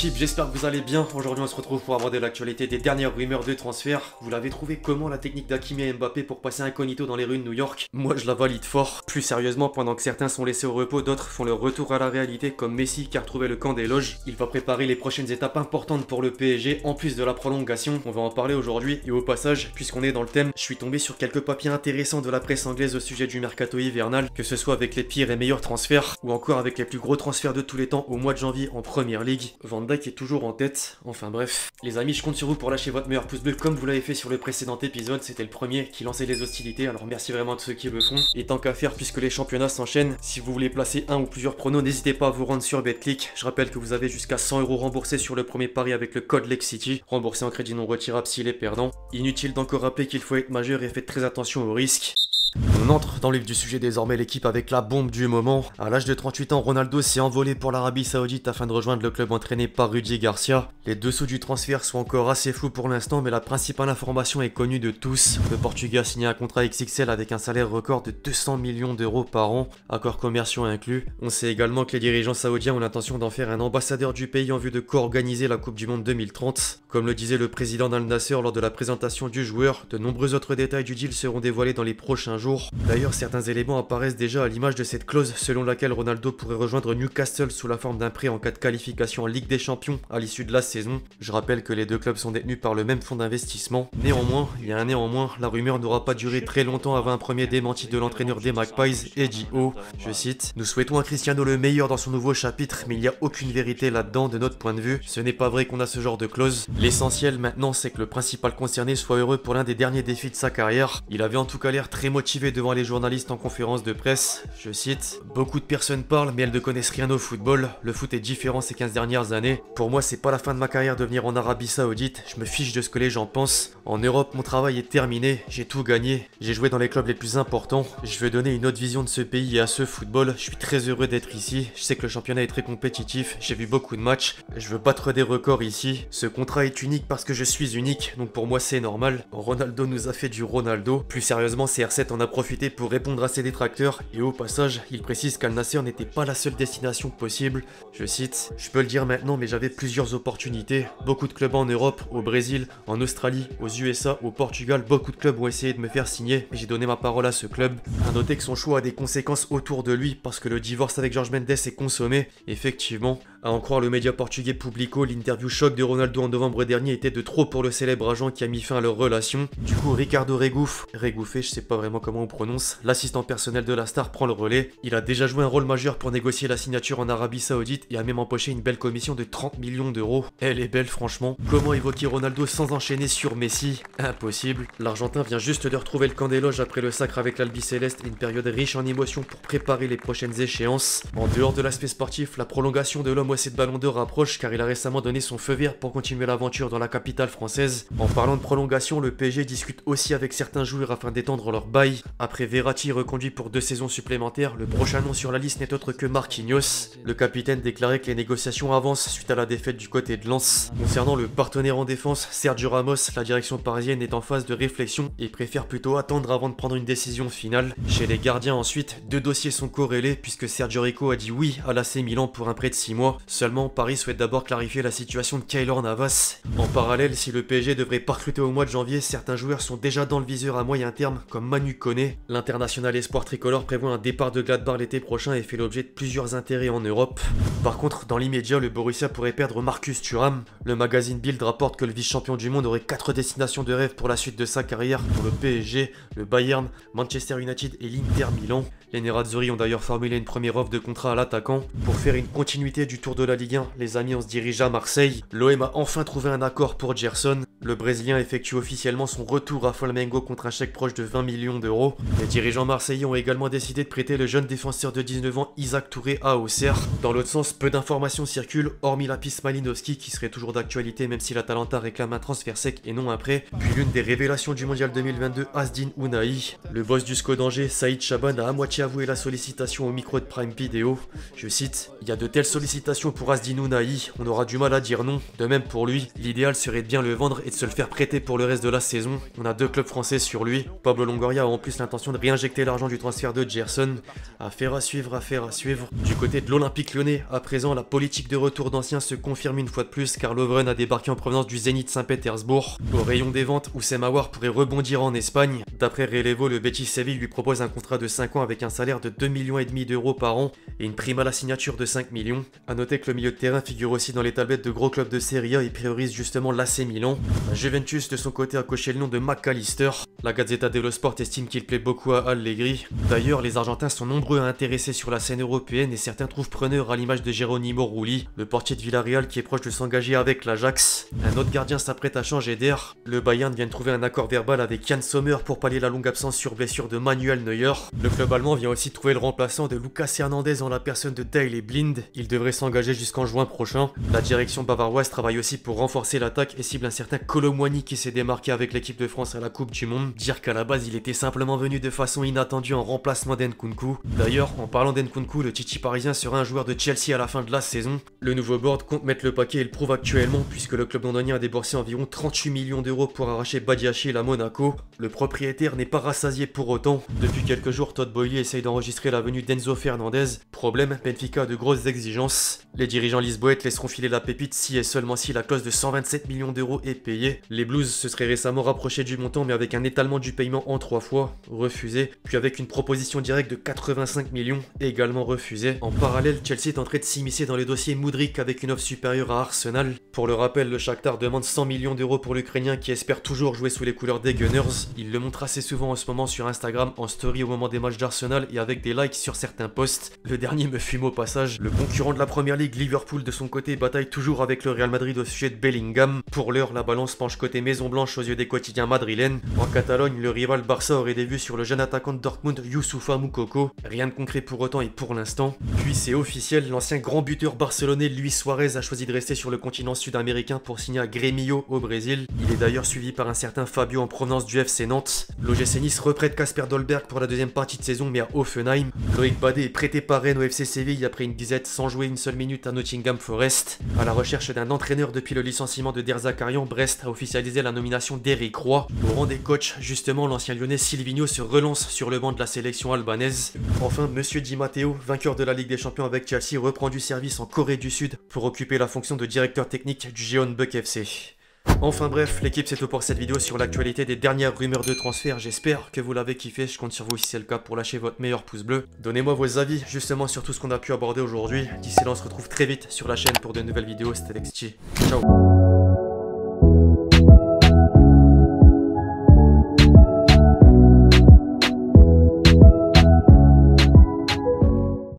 l'équipe, j'espère que vous allez bien. Aujourd'hui on se retrouve pour aborder l'actualité des dernières rumeurs de transfert. Vous l'avez trouvé comment la technique d'Hakimi et Mbappé pour passer incognito dans les rues de New York? Moi je la valide fort. Plus sérieusement, pendant que certains sont laissés au repos, d'autres font leur retour à la réalité comme Messi qui a retrouvé le camp des loges. Il va préparer les prochaines étapes importantes pour le PSG en plus de la prolongation. On va en parler aujourd'hui et au passage, puisqu'on est dans le thème, je suis tombé sur quelques papiers intéressants de la presse anglaise au sujet du mercato hivernal, que ce soit avec les pires et meilleurs transferts ou encore avec les plus gros transferts de tous les temps au mois de janvier en Première Ligue. Van Dijk est toujours en tête, enfin bref. Les amis, je compte sur vous pour lâcher votre meilleur pouce bleu comme vous l'avez fait sur le précédent épisode, c'était le premier qui lançait les hostilités, alors merci vraiment de ceux qui le font. Et tant qu'à faire, puisque les championnats s'enchaînent, si vous voulez placer un ou plusieurs pronos, n'hésitez pas à vous rendre sur BetClick. Je rappelle que vous avez jusqu'à 100 € remboursés sur le premier pari avec le code LEXCITY, remboursé en crédit non retirable s'il est perdant. Inutile d'encore rappeler qu'il faut être majeur et faites très attention aux risques. On entre dans le vif du sujet désormais, l'équipe avec la bombe du moment. À l'âge de 38 ans, Ronaldo s'est envolé pour l'Arabie Saoudite afin de rejoindre le club entraîné par Rudy Garcia. Les dessous du transfert sont encore assez flous pour l'instant, mais la principale information est connue de tous. Le Portugais a signé un contrat XXL avec un salaire record de 200 millions d'euros par an, accords commerciaux inclus. On sait également que les dirigeants saoudiens ont l'intention d'en faire un ambassadeur du pays en vue de co-organiser la Coupe du Monde 2030. Comme le disait le président d'Al Nassr lors de la présentation du joueur, de nombreux autres détails du deal seront dévoilés dans les prochains jours. D'ailleurs, certains éléments apparaissent déjà à l'image de cette clause selon laquelle Ronaldo pourrait rejoindre Newcastle sous la forme d'un prêt en cas de qualification en Ligue des Champions à l'issue de la saison. Je rappelle que les deux clubs sont détenus par le même fonds d'investissement. Néanmoins, il y a un néanmoins, la rumeur n'aura pas duré très longtemps avant un premier démenti de l'entraîneur des Magpies, Eddie Howe. Je cite: « Nous souhaitons à Cristiano le meilleur dans son nouveau chapitre, mais il n'y a aucune vérité là-dedans de notre point de vue. Ce n'est pas vrai qu'on a ce genre de clause. L'essentiel maintenant, c'est que le principal concerné soit heureux pour l'un des derniers défis de sa carrière. Il avait en tout cas l'air très motivé devant les journalistes en conférence de presse, je cite: « Beaucoup de personnes parlent mais elles ne connaissent rien au football. Le foot est différent ces 15 dernières années. Pour moi, c'est pas la fin de ma carrière de venir en Arabie Saoudite. Je me fiche de ce que les gens pensent. En Europe, mon travail est terminé. J'ai tout gagné. J'ai joué dans les clubs les plus importants. Je veux donner une autre vision de ce pays et à ce football. Je suis très heureux d'être ici. Je sais que le championnat est très compétitif. J'ai vu beaucoup de matchs. Je veux battre des records ici. Ce contrat est unique parce que je suis unique. Donc pour moi, c'est normal. Ronaldo nous a fait du Ronaldo. Plus sérieusement, CR7 en a profité pour répondre à ses détracteurs et au passage, il précise qu'Al Nassr n'était pas la seule destination possible. Je cite: « Je peux le dire maintenant, mais j'avais plusieurs opportunités. Beaucoup de clubs en Europe, au Brésil, en Australie, aux USA, au Portugal, beaucoup de clubs ont essayé de me faire signer, mais j'ai donné ma parole à ce club. » À noter que son choix a des conséquences autour de lui parce que le divorce avec Jorge Mendes est consommé. Effectivement, à en croire le média portugais Publico, l'interview choc de Ronaldo en novembre dernier était de trop pour le célèbre agent qui a mis fin à leur relation. Du coup, Ricardo Regoufé, je sais pas vraiment comment on prononce, l'assistant personnel de la star, prend le relais. Il a déjà joué un rôle majeur pour négocier la signature en Arabie Saoudite et a même empoché une belle commission de 30 millions d'euros. Elle est belle franchement. Comment évoquer Ronaldo sans enchaîner sur Messi? Impossible. L'Argentin vient juste de retrouver le camp des loges après le sacre avec l'Albi Céleste et une période riche en émotions pour préparer les prochaines échéances. En dehors de l'aspect sportif, la prolongation de l'homme au 7 ballons d'or approche car il a récemment donné son feu vert pour continuer l'aventure dans la capitale française. En parlant de prolongation, le PSG discute aussi avec certains joueurs afin d'étendre leur bail. Après Verratti reconduit pour 2 saisons supplémentaires, le prochain nom sur la liste n'est autre que Marquinhos. Le capitaine déclarait que les négociations avancent suite à la défaite du côté de Lens. Concernant le partenaire en défense, Sergio Ramos, la direction parisienne est en phase de réflexion et préfère plutôt attendre avant de prendre une décision finale. Chez les gardiens ensuite, 2 dossiers sont corrélés puisque Sergio Rico a dit oui à l'AC Milan pour un prêt de 6 mois. Seulement, Paris souhaite d'abord clarifier la situation de Keylor Navas. En parallèle, si le PSG devrait pas recruter au mois de janvier, certains joueurs sont déjà dans le viseur à moyen terme comme Manu Koné. L'international espoir tricolore prévoit un départ de Gladbach l'été prochain et fait l'objet de plusieurs intérêts en Europe. Par contre, dans l'immédiat, le Borussia pourrait perdre Marcus Thuram. Le magazine Bild rapporte que le vice-champion du monde aurait 4 destinations de rêve pour la suite de sa carrière, pour le PSG, le Bayern, Manchester United et l'Inter Milan. Les Nerazzurri ont d'ailleurs formulé une première offre de contrat à l'attaquant. Pour faire une continuité du tour de la Ligue 1, les amis, on se dirige à Marseille. L'OM a enfin trouvé un accord pour Gerson. Le Brésilien effectue officiellement son retour à Flamengo contre un chèque proche de 20 millions d'euros. Les dirigeants marseillais ont également décidé de prêter le jeune défenseur de 19 ans Isaac Touré à Auxerre. Dans l'autre sens, peu d'informations circulent, hormis la piste Malinowski qui serait toujours d'actualité même si l'Atalanta réclame un transfert sec et non un prêt. Puis l'une des révélations du mondial 2022, Asdin Ounahi. Le boss du SCO d'Angers, Saïd Chaban, a à moitié avoué la sollicitation au micro de Prime Video. Je cite: « Il y a de telles sollicitations pour Asdin Ounahi, on aura du mal à dire non. De même pour lui, l'idéal serait de bien le vendre et de se le faire prêter pour le reste de la saison. On a 2 clubs français sur lui. Pablo Longoria a en plus l'intention l'intention de réinjecter l'argent du transfert de Gerson. Affaire à suivre, affaire à suivre. Du côté de l'Olympique Lyonnais, à présent, la politique de retour d'anciens se confirme une fois de plus car Lovren a débarqué en provenance du Zénith Saint-Pétersbourg. Au rayon des ventes, Oussem Aouar pourrait rebondir en Espagne. D'après Relevo, le Betis Séville lui propose un contrat de 5 ans avec un salaire de 2,5 millions d'euros par an et une prime à la signature de 5 millions. A noter que le milieu de terrain figure aussi dans les tablettes de gros clubs de Serie A et priorise justement l'AC Milan. La Juventus de son côté a coché le nom de McAllister. La Gazzetta dello Sport estime qu'il plaît beaucoup à Allegri. D'ailleurs, les Argentins sont nombreux à intéresser sur la scène européenne et certains trouvent preneur à l'image de Geronimo Rulli, le portier de Villarreal qui est proche de s'engager avec l'Ajax. Un autre gardien s'apprête à changer d'air. Le Bayern vient de trouver un accord verbal avec Jan Sommer pour pallier la longue absence sur blessure de Manuel Neuer. Le club allemand vient aussi trouver le remplaçant de Lucas Hernandez en la personne de Daley Blind. Il devrait s'engager jusqu'en juin prochain. La direction bavaroise travaille aussi pour renforcer l'attaque et cible un certain Kolo Muani qui s'est démarqué avec l'équipe de France à la Coupe du Monde. Dire qu'à la base il était simplement venu de façon inattendue en remplacement d'Nkunku. D'ailleurs, en parlant d'Nkunku, le Titi parisien sera un joueur de Chelsea à la fin de la saison. Le nouveau board compte mettre le paquet et le prouve actuellement puisque le club londonien a déboursé environ 38 millions d'euros pour arracher Badiachil à Monaco. Le propriétaire n'est pas rassasié pour autant. Depuis quelques jours, Todd Boehly essaye d'enregistrer la venue d'Enzo Fernandez. Problème, Benfica a de grosses exigences. Les dirigeants lisboètes laisseront filer la pépite si et seulement si la clause de 127 millions d'euros est payée. Les Blues se seraient récemment rapprochés du montant mais avec un étalement du paiement en 3 fois, refusé, puis avec une proposition directe de 85 millions, également refusée. En parallèle, Chelsea est en train de s'immiscer dans les dossiers Mudryk avec une offre supérieure à Arsenal. Pour le rappel, le Shakhtar demande 100 millions d'euros pour l'Ukrainien qui espère toujours jouer sous les couleurs des Gunners. Il le montre assez souvent en ce moment sur Instagram, en story au moment des matchs d'Arsenal et avec des likes sur certains posts. Le dernier me fume au passage. Le concurrent de la première ligue, Liverpool, de son côté, bataille toujours avec le Real Madrid au sujet de Bellingham. Pour l'heure, la balance penche côté Maison Blanche aux yeux des quotidiens madrilènes. En Catalogne, le rival Barça aurait des vues sur le jeune attaquant de Dortmund, Youssoufa Moukoko. Rien de concret pour autant et pour l'instant. Puis c'est officiel, l'ancien grand buteur barcelonais Luis Suarez a choisi de rester sur le continent sud-américain pour signer à Grêmio au Brésil. Il est d'ailleurs suivi par un certain Fabio en provenance du FC Nantes. L'OGC Nice reprête Kasper Dolberg pour la deuxième partie de saison mais à Hoffenheim. Loïc Badé est prêté par Rennes au FC Séville après une disette sans jouer une seule minute à Nottingham Forest. À la recherche d'un entraîneur depuis le licenciement de Der Zakarian, Brest a officialisé la nomination d'Eric Roy. Au rang des coachs, justement, l'ancien lyonnais Silvino se relance sur le banc de la sélection albanaise. Enfin, Monsieur Di Matteo, vainqueur de la Ligue des Champions avec Chelsea, reprend du service en Corée du Sud pour occuper la fonction de directeur technique du Jeonbuk FC. Enfin bref, l'équipe c'est tout pour cette vidéo sur l'actualité des dernières rumeurs de transfert. J'espère que vous l'avez kiffé, je compte sur vous si c'est le cas pour lâcher votre meilleur pouce bleu. Donnez-moi vos avis justement sur tout ce qu'on a pu aborder aujourd'hui. D'ici là on se retrouve très vite sur la chaîne pour de nouvelles vidéos, c'était Lexchi. Ciao.